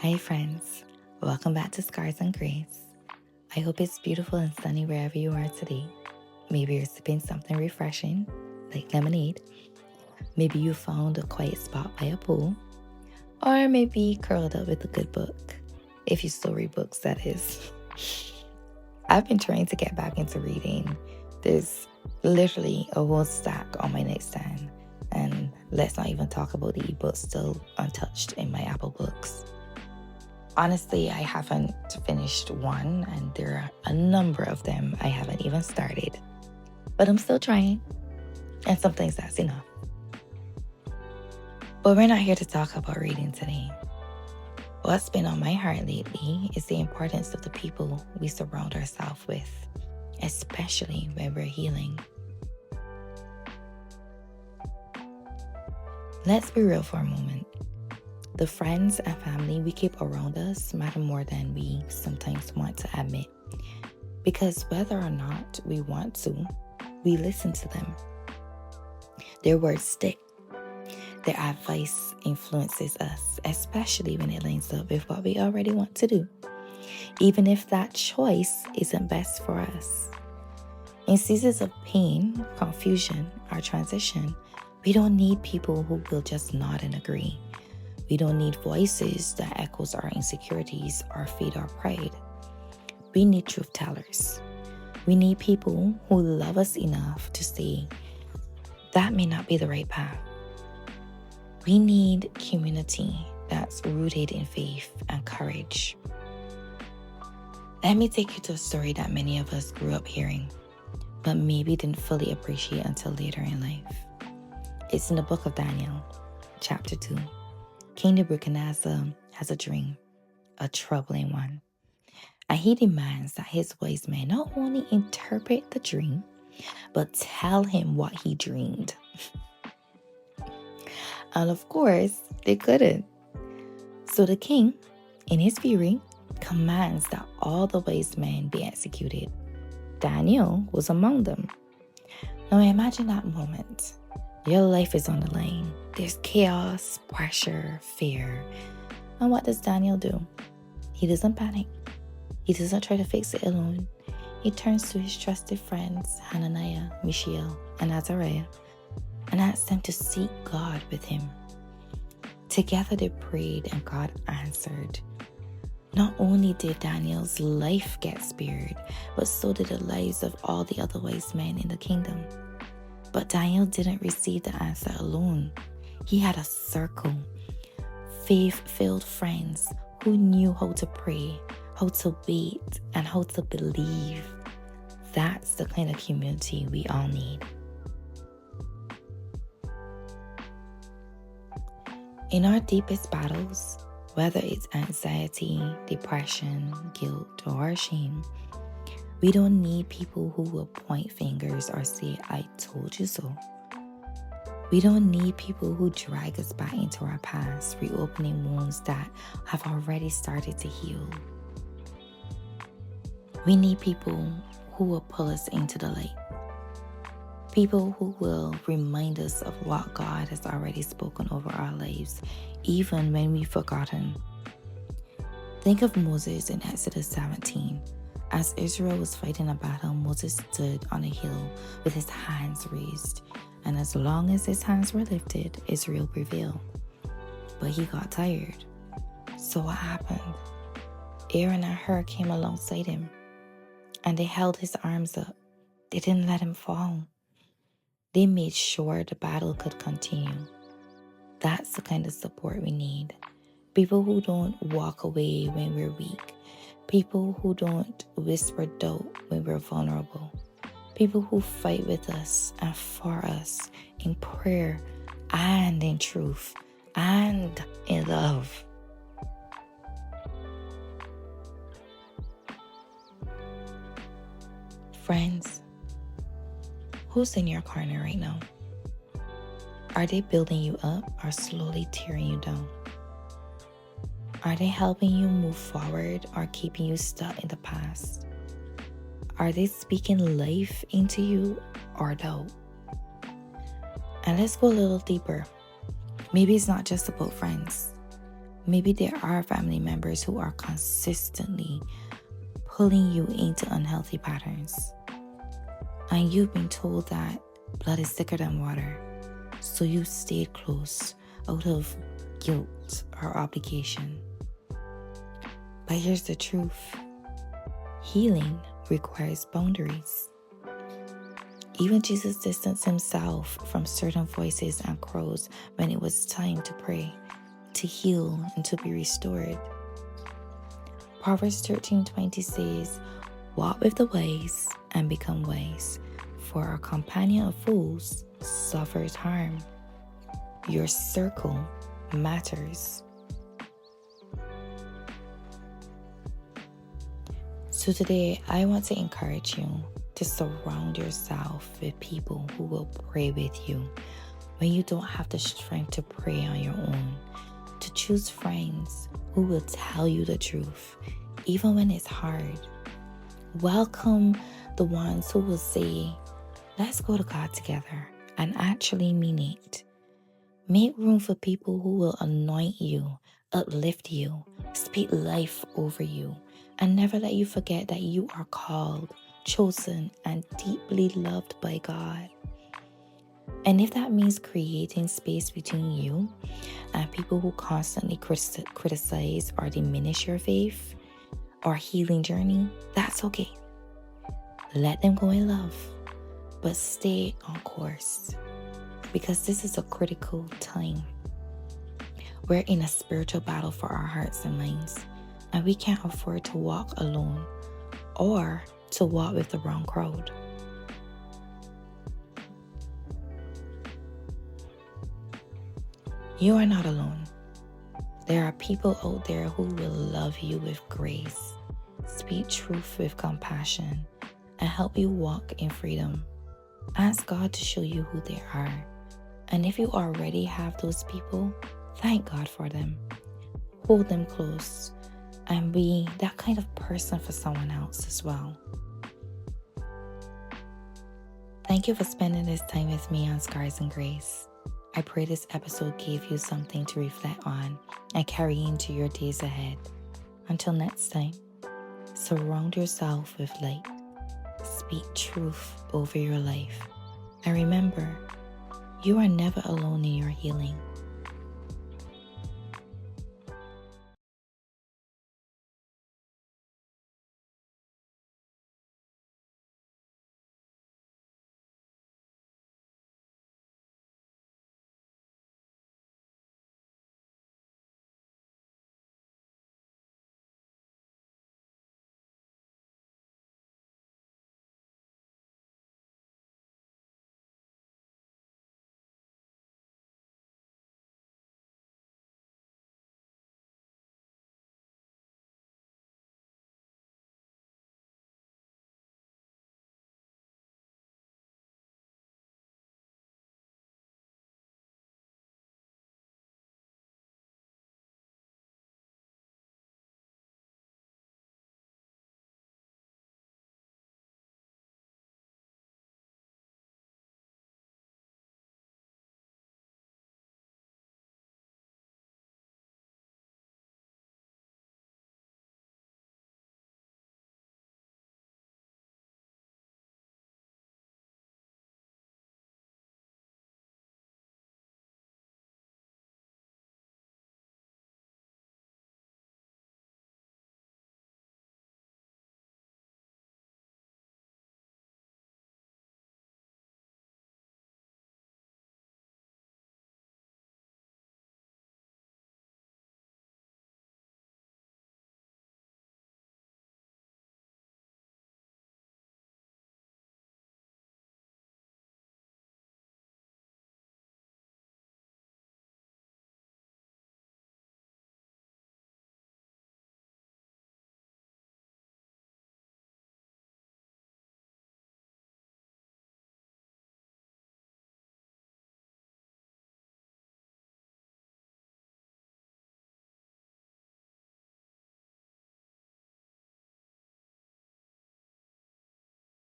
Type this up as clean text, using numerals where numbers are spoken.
Hi friends, welcome back to Scars and Grace. I hope it's beautiful and sunny wherever you are today. Maybe you're sipping something refreshing, like lemonade. Maybe you found a quiet spot by a pool. Or maybe curled up with a good book. If you still read books, that is. I've been trying to get back into reading. There's literally a whole stack on my nightstand. And let's not even talk about the ebooks still untouched in my Apple Books. Honestly, I haven't finished one, and there are a number of them I haven't even started. But I'm still trying, and sometimes that's enough. But we're not here to talk about reading today. What's been on my heart lately is the importance of the people we surround ourselves with, especially when we're healing. Let's be real for a moment. The friends and family we keep around us matter more than we sometimes want to admit. Because whether or not we want to, we listen to them. Their words stick. Their advice influences us, especially when it lines up with what we already want to do, even if that choice isn't best for us. In seasons of pain, confusion, or transition, we don't need people who will just nod and agree. We don't need voices that echoes our insecurities or feed our pride. We need truth tellers. We need people who love us enough to say, that may not be the right path. We need community that's rooted in faith and courage. Let me take you to a story that many of us grew up hearing, but maybe didn't fully appreciate until later in life. It's in the book of Daniel, chapter 2. King Nebuchadnezzar has a dream, a troubling one, and he demands that his wise men not only interpret the dream, but tell him what he dreamed. And of course, they couldn't. So the king, in his fury, commands that all the wise men be executed. Daniel was among them. Now imagine that moment. Your life is on the line. There's chaos, pressure, fear. And what does Daniel do? He doesn't panic. He doesn't try to fix it alone. He turns to his trusted friends, Hananiah, Mishael, and Azariah, and asks them to seek God with him. Together they prayed, and God answered. Not only did Daniel's life get spared, but so did the lives of all the other wise men in the kingdom. But Daniel didn't receive the answer alone. He had a circle, faith-filled friends who knew how to pray, how to wait, and how to believe. That's the kind of community we all need. In our deepest battles, whether it's anxiety, depression, guilt, or shame, we don't need people who will point fingers or say, I told you so. We don't need people who drag us back into our past, reopening wounds that have already started to heal. We need people who will pull us into the light. People who will remind us of what God has already spoken over our lives, even when we've forgotten. Think of Moses in Exodus 17. As Israel was fighting a battle, Moses stood on a hill with his hands raised, and as long as his hands were lifted, Israel prevailed. But he got tired. So what happened? Aaron and Hur came alongside him, and they held his arms up. They didn't let him fall. They made sure the battle could continue. That's the kind of support we need. People who don't walk away when we're weak. People who don't whisper doubt when we're vulnerable. People who fight with us and for us in prayer and in truth and in love. Friends, who's in your corner right now? Are they building you up or slowly tearing you down? Are they helping you move forward or keeping you stuck in the past? Are they speaking life into you or doubt? And let's go a little deeper. Maybe it's not just about friends. Maybe there are family members who are consistently pulling you into unhealthy patterns. And you've been told that blood is thicker than water, so you stayed close out of guilt or obligation. But here's the truth. Healing requires boundaries. Even Jesus distanced himself from certain voices and crowds when it was time to pray, to heal, and to be restored. Proverbs 13:20 says, "Walk with the wise and become wise, for a companion of fools suffers harm." Your circle matters. So today, I want to encourage you to surround yourself with people who will pray with you when you don't have the strength to pray on your own. To choose friends who will tell you the truth, even when it's hard. Welcome the ones who will say, "Let's go to God together," and actually mean it. Make room for people who will anoint you, uplift you, speak life over you, and never let you forget that you are called, chosen, and deeply loved by God. And if that means creating space between you and people who constantly criticize or diminish your faith or healing journey, that's okay. Let them go in love, but stay on course, because this is a critical time. We're in a spiritual battle for our hearts and minds, and we can't afford to walk alone or to walk with the wrong crowd. You are not alone. There are people out there who will love you with grace, speak truth with compassion, and help you walk in freedom. Ask God to show you who they are. And if you already have those people, thank God for them. Hold them close and be that kind of person for someone else as well. Thank you for spending this time with me on Scars and Grace. I pray this episode gave you something to reflect on and carry into your days ahead. Until next time, surround yourself with light. Speak truth over your life. And remember, you are never alone in your healing.